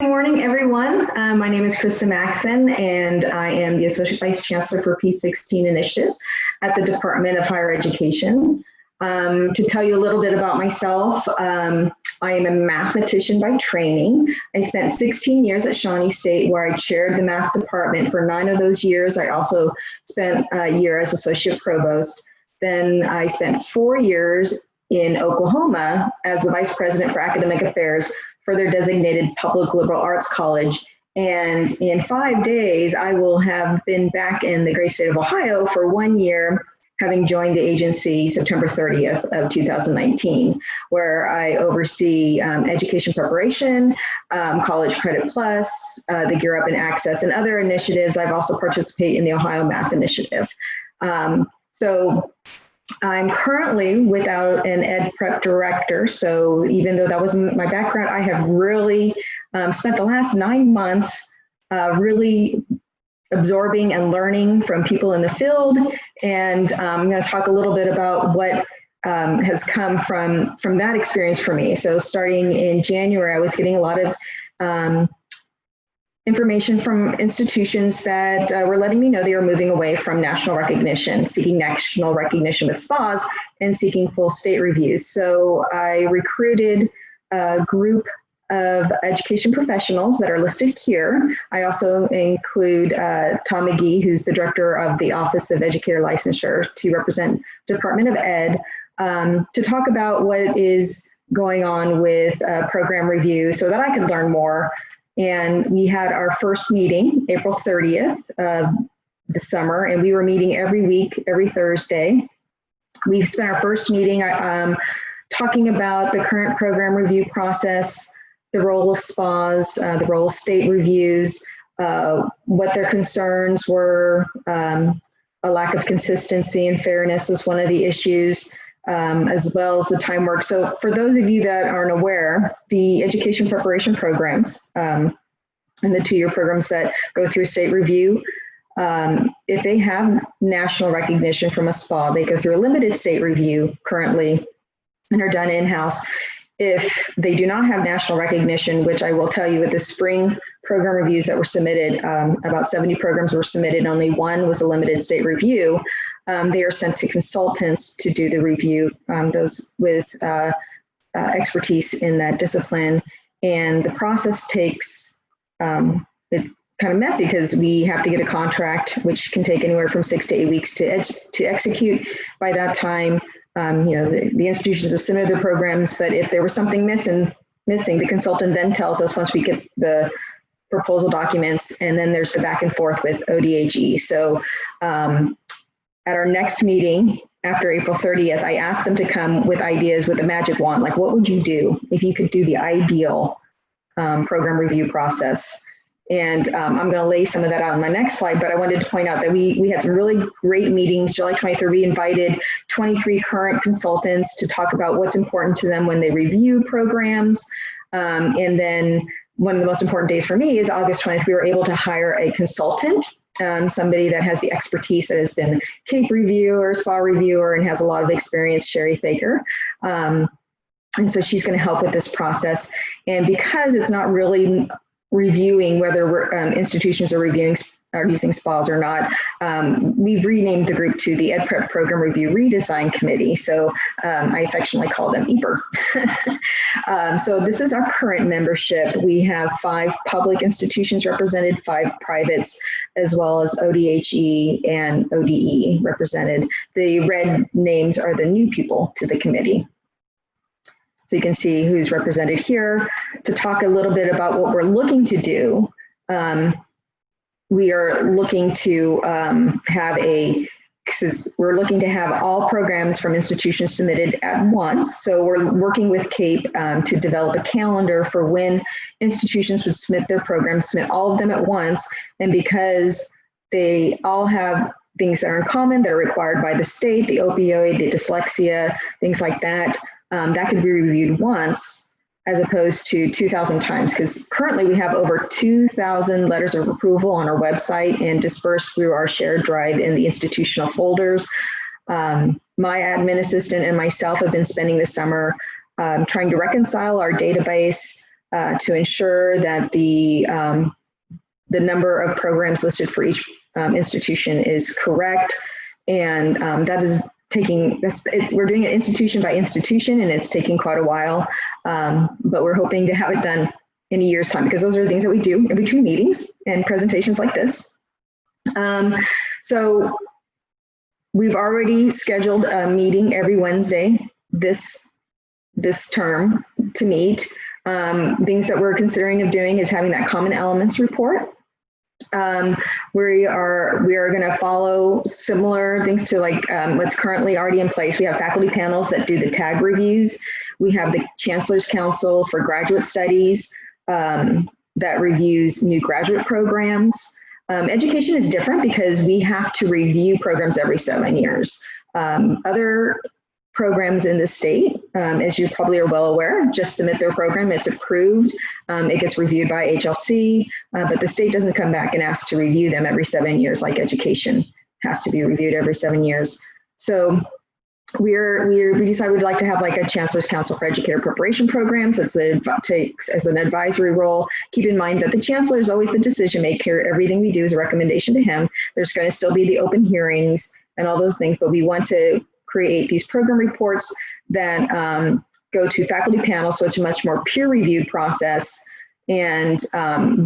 Good morning, everyone. My name is Krista Maxon, and I am the Associate Vice Chancellor for P16 Initiatives at the Department of Higher Education. To tell you a little bit about myself, I am a mathematician by training. I spent 16 years at Shawnee State, where I chaired the math department for 9 of those years. I also spent a year as Associate Provost. Then I spent 4 years in Oklahoma as the Vice President for Academic Affairs for their designated public liberal arts college. And in 5 days, I will have been back in the great state of Ohio for 1 year, having joined the agency September 30th of 2019, where I oversee education preparation, College Credit Plus, the Gear Up and Access, and other initiatives. I've also participated in the Ohio Math Initiative. So I'm currently without an ed prep director. So even though that wasn't my background, I have really spent the last 9 months really absorbing and learning from people in the field. And I'm going to talk a little bit about what has come from that experience for me. So starting in January, I was getting a lot of information from institutions that were letting me know they were moving away from national recognition, seeking national recognition with SPAs and seeking full state reviews. So I recruited a group of education professionals that are listed here. I also include Tom McGee, who's the director of the Office of Educator Licensure, to represent Department of Ed, to talk about what is going on with program review so that I could learn more. And we had our first meeting April 30th of the summer, and we were meeting every week, every Thursday. We spent our first meeting talking about the current program review process, the role of SPAs, the role of state reviews, what their concerns were. A lack of consistency and fairness was one of the issues, as well as the time work. So for those of you that aren't aware, the education preparation programs and the 2-year programs that go through state review, if they have national recognition from a SPA, they go through a limited state review currently and are done in-house. If they do not have national recognition, which I will tell you with the spring program reviews that were submitted, about 70 programs were submitted, only 1 was a limited state review. They are sent to consultants to do the review, those with expertise in that discipline. And the process takes, it's kind of messy because we have to get a contract, which can take anywhere from 6 to 8 weeks to execute. By that time, the institutions have submitted their programs, but if there was something missing, the consultant then tells us once we get the proposal documents, and then there's the back and forth with ODAG. So at our next meeting after April 30th, I asked them to come with ideas with a magic wand, like what would you do if you could do the ideal program review process? And I'm going to lay some of that out on my next slide, but I wanted to point out that we had some really great meetings. July 23rd, we invited 23 current consultants to talk about what's important to them when they review programs. And then one of the most important days for me is August 20th, we were able to hire a consultant, somebody that has the expertise, that has been CAPE reviewer, SPA reviewer, and has a lot of experience, Sherry Thaker. And so she's going to help with this process. And because it's not really reviewing whether institutions are using SPAs or not, we've renamed the group to the Ed Prep Program Review Redesign Committee. So I affectionately call them EPR. So this is our current membership. We have 5 public institutions represented, 5 privates, as well as ODHE and ODE represented. The red names are the new people to the committee. So you can see who's represented here. To talk a little bit about what we're looking to do, we are looking to we're looking to have all programs from institutions submitted at once. So we're working with CAPE to develop a calendar for when institutions would submit their programs, submit all of them at once. And because they all have things that are in common, that are required by the state, the opioid, the dyslexia, things like that, that could be reviewed once as opposed to 2,000 times, because currently we have over 2,000 letters of approval on our website and dispersed through our shared drive in the institutional folders. My admin assistant and myself have been spending the summer trying to reconcile our database to ensure that the number of programs listed for each institution is correct. And that is we're doing it institution by institution, and it's taking quite a while, but we're hoping to have it done in a year's time, because those are the things that we do in between meetings and presentations like this. So we've already scheduled a meeting every Wednesday this term to meet. Things that we're considering of doing is having that common elements report. We are going to follow similar things to like what's currently already in place. We have faculty panels that do the tag reviews. We have the Chancellor's Council for Graduate Studies that reviews new graduate programs. Education is different because we have to review programs every 7 years. Other programs in the state, as you probably are well aware, just submit their program, it's approved, it gets reviewed by HLC, but the state doesn't come back and ask to review them every 7 years like education has to be reviewed every 7 years. So we decided we'd like to have like a Chancellor's Council for Educator Preparation Programs. Takes as an advisory role. Keep in mind that the Chancellor is always the decision maker. Everything we do is a recommendation to him. There's going to still be the open hearings and all those things, but we want to create these program reports that go to faculty panels, so it's a much more peer-reviewed process, and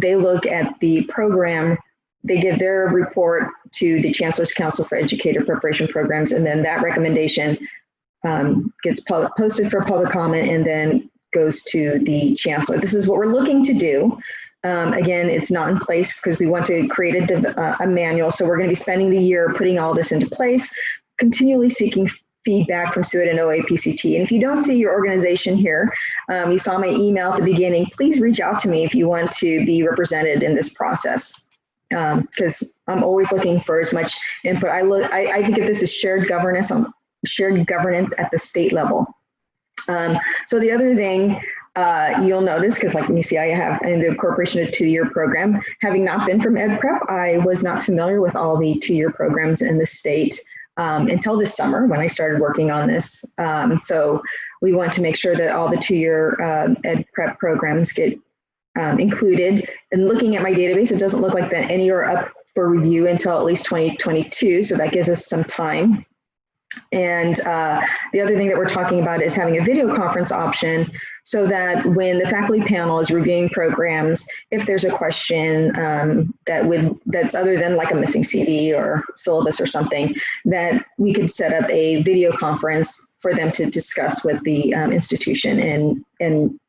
they look at the program, they give their report to the Chancellor's Council for Educator Preparation Programs, and then that recommendation gets posted for public comment and then goes to the Chancellor. This is what we're looking to do. Again, it's not in place because we want to create a manual, so we're going to be spending the year putting all this into place, continually seeking feedback from SUIT and OAPCT. And if you don't see your organization here, you saw my email at the beginning, please reach out to me if you want to be represented in this process. Because I'm always looking for as much input. I think of this as shared governance at the state level. So the other thing you'll notice, because like you see, I have in the incorporation of two-year program, having not been from Ed Prep, I was not familiar with all the two-year programs in the state until this summer when I started working on this. So we want to make sure that all the two-year Ed Prep programs get included. And looking at my database, it doesn't look like that any are up for review until at least 2022. So that gives us some time. And the other thing that we're talking about is having a video conference option so that when the faculty panel is reviewing programs, if there's a question that's other than like a missing CD or syllabus or something, that we could set up a video conference for them to discuss with the institution and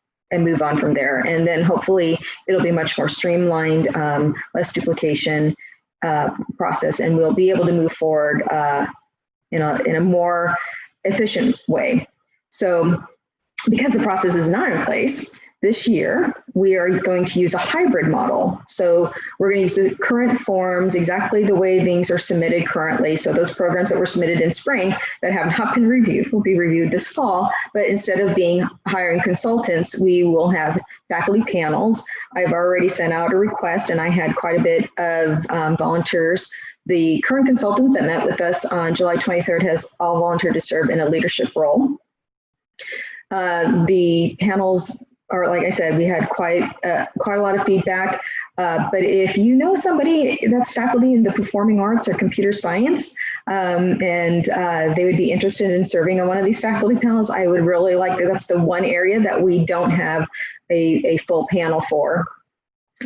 move on from there. And then hopefully it'll be much more streamlined, less duplication process, and we'll be able to move forward in a more efficient way. So because the process is not in place, this year, we are going to use a hybrid model. So we're going to use the current forms, exactly the way things are submitted currently. So those programs that were submitted in spring that have not been reviewed will be reviewed this fall. But instead of hiring consultants, we will have faculty panels. I've already sent out a request, and I had quite a bit of volunteers. The current consultants that met with us on July 23rd has all volunteered to serve in a leadership role. The panels are, like I said, we had quite a lot of feedback. But if you know somebody that's faculty in the performing arts or computer science, and they would be interested in serving on one of these faculty panels, I would really like that. That's the one area that we don't have a full panel for.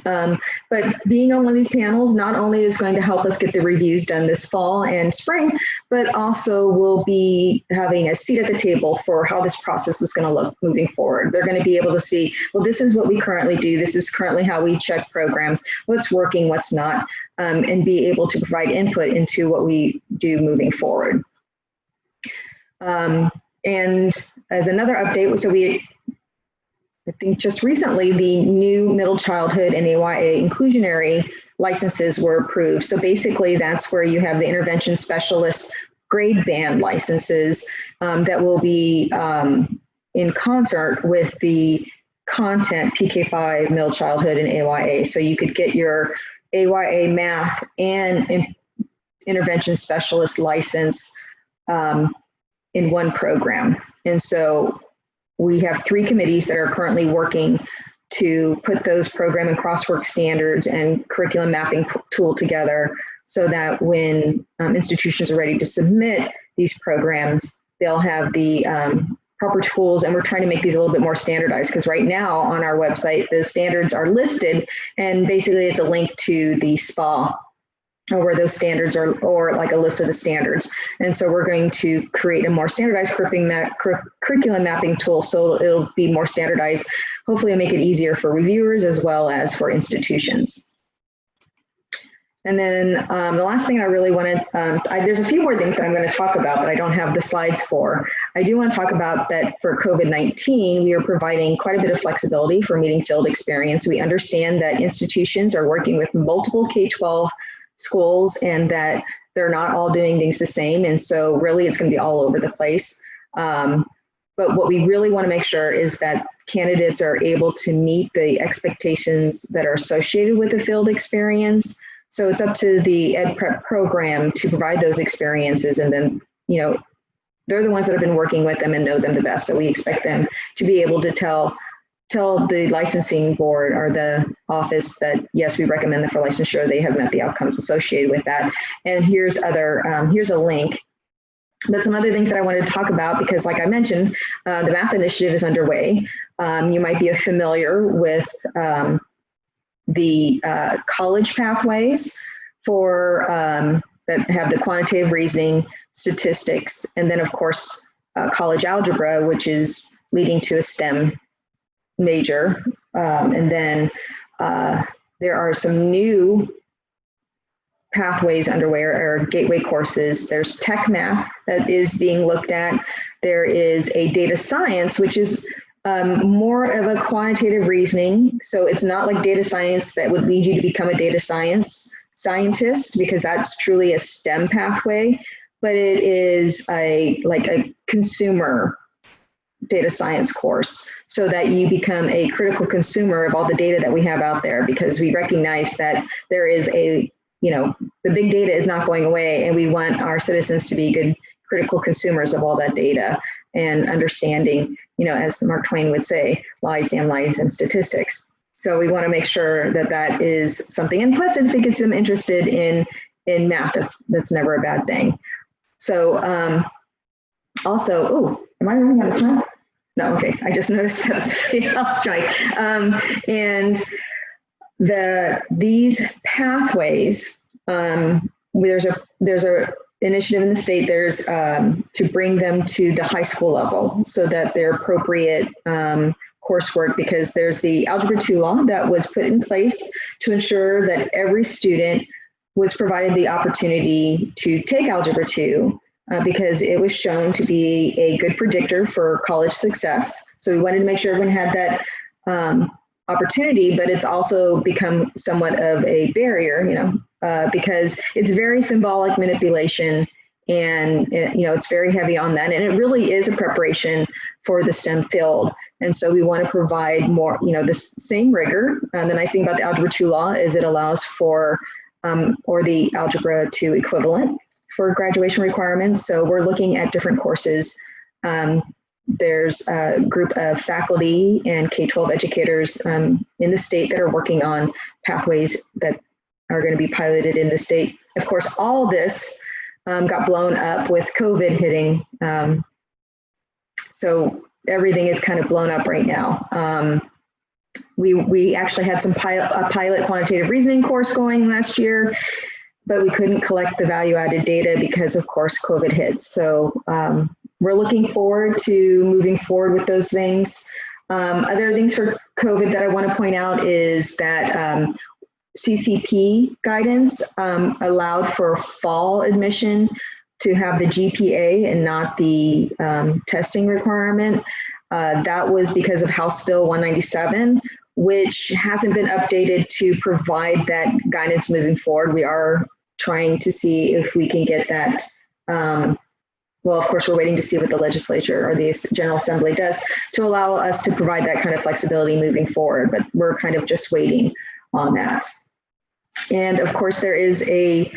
But being on one of these panels not only is going to help us get the reviews done this fall and spring, but also we'll be having a seat at the table for how this process is going to look moving forward. They're going to be able to see, well, this is what we currently do. This is currently how we check programs, what's working, what's not, and be able to provide input into what we do moving forward. And as another update, I think just recently, the new middle childhood and AYA inclusionary licenses were approved. So basically, that's where you have the intervention specialist grade band licenses that will be in concert with the content PK5 middle childhood and AYA. So you could get your AYA math and intervention specialist license in one program. And so we have 3 committees that are currently working to put those program and crosswork standards and curriculum mapping tool together so that when institutions are ready to submit these programs, they'll have the proper tools, and we're trying to make these a little bit more standardized, because right now on our website, the standards are listed, and basically it's a link to the SPA or where those standards are, or like a list of the standards. And so we're going to create a more standardized curriculum mapping tool, so it'll be more standardized. Hopefully it'll make it easier for reviewers as well as for institutions. And then the last thing I really wanted, there's a few more things that I'm going to talk about, but I don't have the slides for. I do want to talk about that for COVID-19, we are providing quite a bit of flexibility for meeting field experience. We understand that institutions are working with multiple K-12 schools and that they're not all doing things the same. And so really it's going to be all over the place. But what we really want to make sure is that candidates are able to meet the expectations that are associated with the field experience. So it's up to the Ed Prep program to provide those experiences, and then, you know, they're the ones that have been working with them and know them the best. So we expect them to be able to tell the licensing board or the office that, yes, we recommend that for licensure, they have met the outcomes associated with that. And here's a link. But some other things that I wanted to talk about, because like I mentioned, the math initiative is underway. You might be familiar with the college pathways for that have the quantitative reasoning, statistics, and then of course college algebra, which is leading to a STEM major. And then there are some new pathways underway, or gateway courses. There's tech math that is being looked at. There is a data science, which is more of a quantitative reasoning. So it's not like data science that would lead you to become a data scientist, because that's truly a STEM pathway, but it is like a consumer data science course, so that you become a critical consumer of all the data that we have out there, because we recognize that there is the big data is not going away, and we want our citizens to be good critical consumers of all that data and understanding, as Mark Twain would say, lies, damn lies, and statistics. So we want to make sure that that is something. And plus, if it gets them interested in math, that's never a bad thing. So also, am I running out of time? No, okay. I just noticed that somebody else joined. And these pathways, there's a initiative in the state. There's to bring them to the high school level so that they're appropriate coursework, because there's the Algebra 2 law that was put in place to ensure that every student was provided the opportunity to take Algebra 2 because it was shown to be a good predictor for college success. So we wanted to make sure everyone had that opportunity, but it's also become somewhat of a barrier, because it's very symbolic manipulation, and it's very heavy on that, and it really is a preparation for the STEM field. And so we want to provide more, the same rigor. And the nice thing about the Algebra 2 law is it allows for, or the Algebra 2 equivalent for graduation requirements. So we're looking at different courses. There's a group of faculty and K-12 educators in the state that are working on pathways that are going to be piloted in the state. Of course, all this got blown up with COVID hitting. So everything is kind of blown up right now. We actually had a pilot quantitative reasoning course going last year, but we couldn't collect the value-added data because, of course, COVID hit. So we're looking forward to moving forward with those things. Other things for COVID that I want to point out is that CCP guidance allowed for fall admission to have the GPA and not the testing requirement. That was because of House Bill 197, which hasn't been updated to provide that guidance moving forward. We are trying to see if we can get that. Well, of course, we're waiting to see what the legislature or the General Assembly does to allow us to provide that kind of flexibility moving forward, but we're kind of just waiting on that. And of course, there is the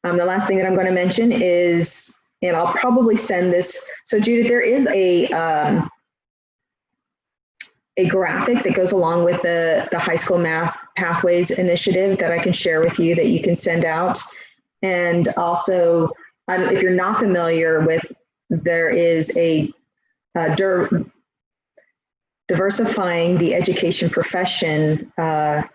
last thing that I'm going to mention is, and I'll probably send this. So Judith, there is a a graphic that goes along with the high school math pathways initiative that I can share with you that you can send out. And also, if you're not familiar with, there is a diversifying the education profession. There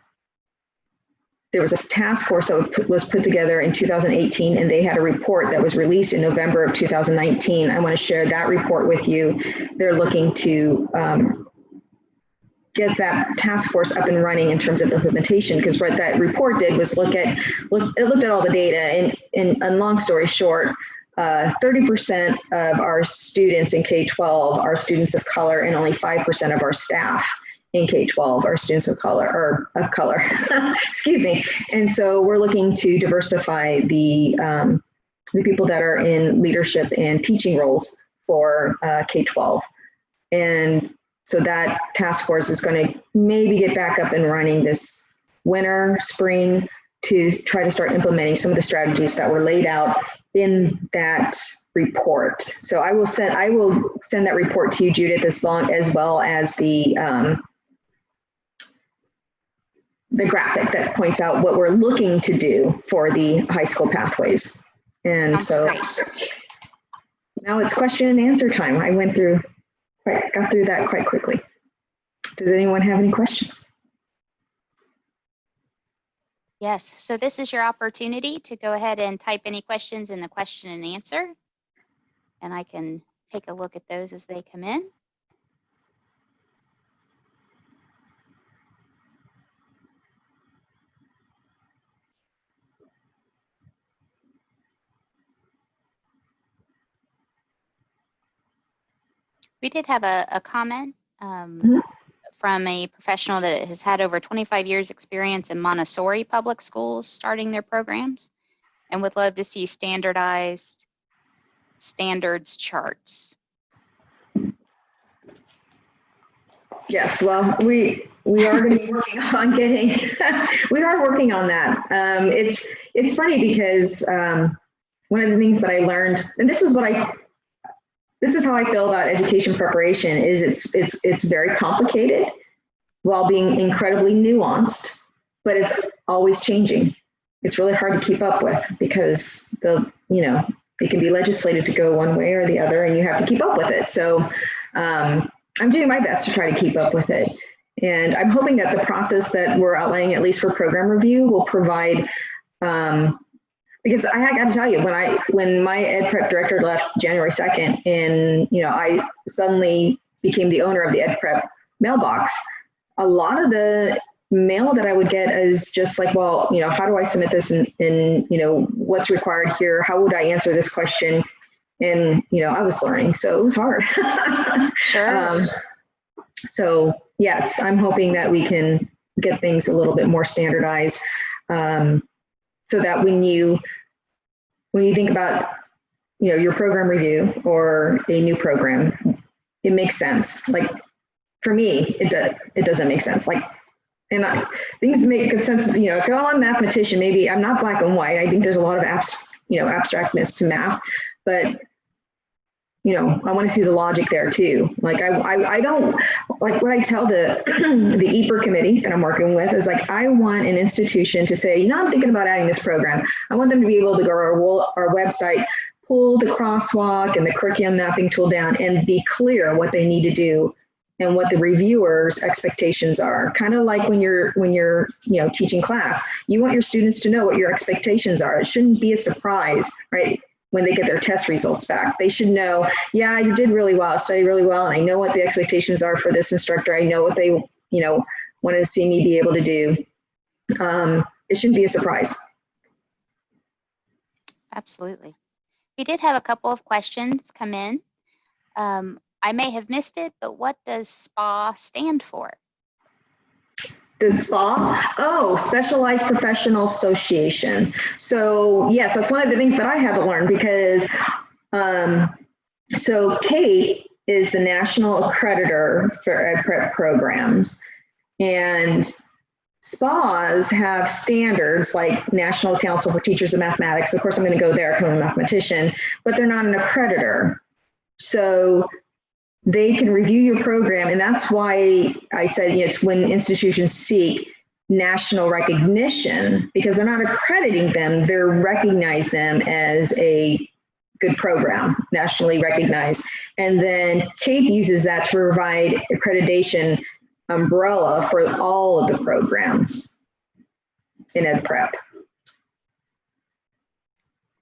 was a task force that was put together in 2018, and they had a report that was released in November of 2019. I want to share that report with you. They're looking to get that task force up and running in terms of implementation, because what that report did was looked at all the data, and long story short, 30% of our students in K-12 are students of color, and only 5% of our staff in K-12 are students of color, or of color, excuse me. And so we're looking to diversify the people that are in leadership and teaching roles for K-12. And so that task force is going to maybe get back up and running this winter, spring, to try to start implementing some of the strategies that were laid out in that report. So I will send that report to you, Judith, as well as the graphic that points out what we're looking to do for the high school pathways. And so now it's question and answer time. I got through that quite quickly. Does anyone have any questions? Yes, so this is your opportunity to go ahead and type any questions in the question and answer, and I can take a look at those as they come in. We did have a comment from a professional that has had over 25 years experience in Montessori public schools starting their programs, and would love to see standardized standards charts. Yes, well, we are going to be working on getting, we are working on that. It's funny because one of the things that I learned, and this is how I feel about education preparation, is it's very complicated while being incredibly nuanced, but it's always changing. It's really hard to keep up with because it can be legislated to go one way or the other, and you have to keep up with it. So I'm doing my best to try to keep up with it. And I'm hoping that the process that we're outlining, at least for program review, will provide, because I got to tell you, when my ed prep director left January 2nd, and I suddenly became the owner of the ed prep mailbox, a lot of the mail that I would get is just like, well, how do I submit this, and what's required here? How would I answer this question? And I was learning, so it was hard. Sure. So yes, I'm hoping that we can get things a little bit more standardized, so that when you think about your program review or a new program, it makes sense. Like for me, it doesn't make sense. Like, and things make good sense. If I'm a mathematician, maybe I'm not black and white. I think there's a lot of abstractness to math, but I want to see the logic there too. Like I don't, like what I tell the EPR committee that I'm working with is like, I want an institution to say, I'm thinking about adding this program. I want them to be able to go to our website, pull the crosswalk and the curriculum mapping tool down, and be clear what they need to do and what the reviewers' expectations are. Kind of like when you're teaching class, you want your students to know what your expectations are. It shouldn't be a surprise, right? When they get their test results back, they should know, yeah, you did really well, studied really well, and I know what the expectations are for this instructor. I know what they, want to see me be able to do. It shouldn't be a surprise. Absolutely. We did have a couple of questions come in. I may have missed it, but what does SPA stand for? Does SPA? Oh, Specialized Professional Association. So yes, that's one of the things that I had to learn, because so Kate is the national accreditor for ed prep programs, and SPAs have standards like National Council for Teachers of Mathematics. Of course, I'm going to go there because I'm a mathematician, but they're not an accreditor. So they can review your program. And that's why I said, it's when institutions seek national recognition, because they're not accrediting them, they're recognize them as a good program, nationally recognized. And then CAPE uses that to provide accreditation umbrella for all of the programs in Ed Prep.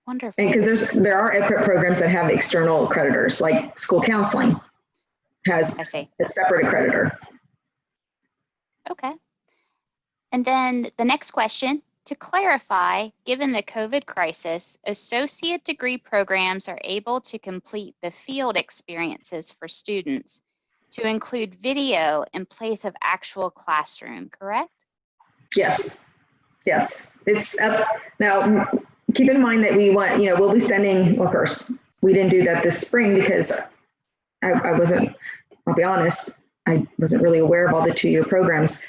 Wonderful. Because there are Ed Prep programs that have external accreditors, like school counseling has a separate accreditor. Okay. And then the next question, to clarify, given the COVID crisis, associate degree programs are able to complete the field experiences for students to include video in place of actual classroom, correct? Yes, yes. It's up now. Keep in mind that we want, we'll be sending, well, of course, we didn't do that this spring because I wasn't, I'll be honest, I wasn't really aware of all the 2-year programs.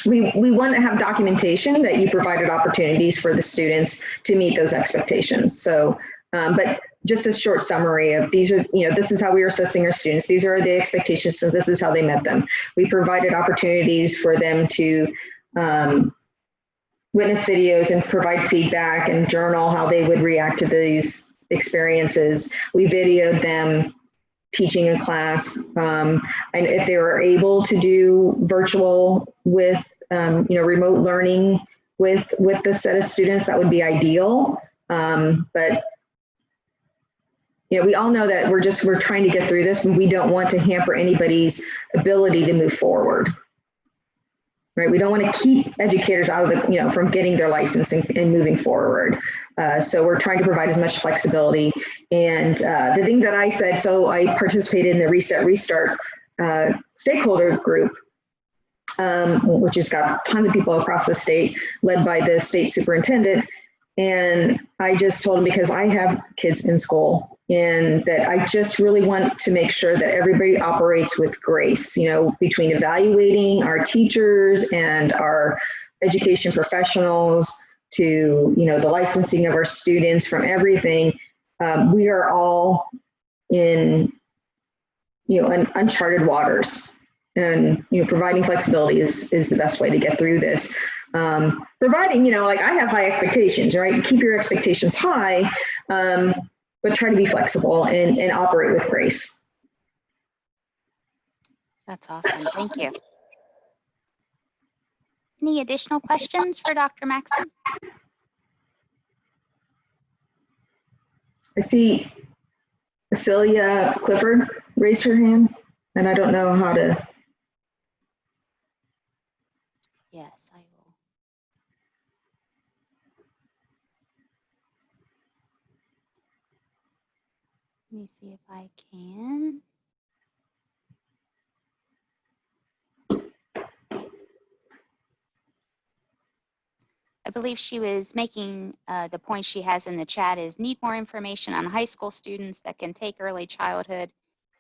We want to have documentation that you provided opportunities for the students to meet those expectations. So, but just a short summary of these are, this is how we are assessing our students. These are the expectations, so this is how they met them. We provided opportunities for them to witness videos and provide feedback and journal how they would react to these experiences. We videoed them teaching in class, and if they were able to do virtual with remote learning with the set of students, that would be ideal. But we all know that we're trying to get through this, and we don't want to hamper anybody's ability to move forward. Right, we don't want to keep educators out of the, from getting their license and moving forward. So we're trying to provide as much flexibility. And the thing that I said, so I participated in the Reset Restart stakeholder group, which has got tons of people across the state, led by the state superintendent. And I just told him, because I have kids in school, and that I just really want to make sure that everybody operates with grace, between evaluating our teachers and our education professionals to, the licensing of our students, from everything. We are all in, in uncharted waters, and, providing flexibility is the best way to get through this. Providing, like I have high expectations, right? Keep your expectations high, but try to be flexible and operate with grace. That's awesome. Thank you. Any additional questions for Dr. Maxson? I see Celia Clifford raised her hand, and I don't know how to. Yes, I will. Let me see if I can. I believe she was making the point she has in the chat is need more information on high school students that can take early childhood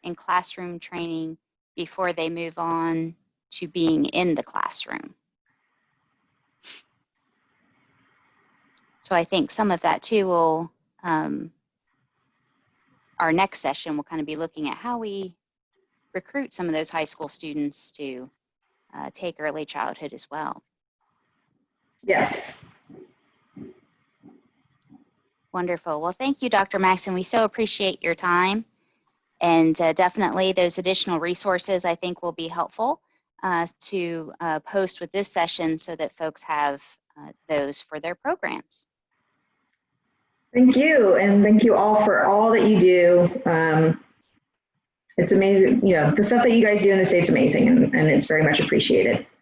and classroom training before they move on to being in the classroom. So I think some of that too will, our next session will kind of be looking at how we recruit some of those high school students to take early childhood as well. Yes. Wonderful. Well, thank you, Dr. Maxson. We so appreciate your time. And definitely those additional resources I think will be helpful to post with this session so that folks have those for their programs. Thank you. And thank you all for all that you do. It's amazing. The stuff that you guys do in the state's amazing, and it's very much appreciated.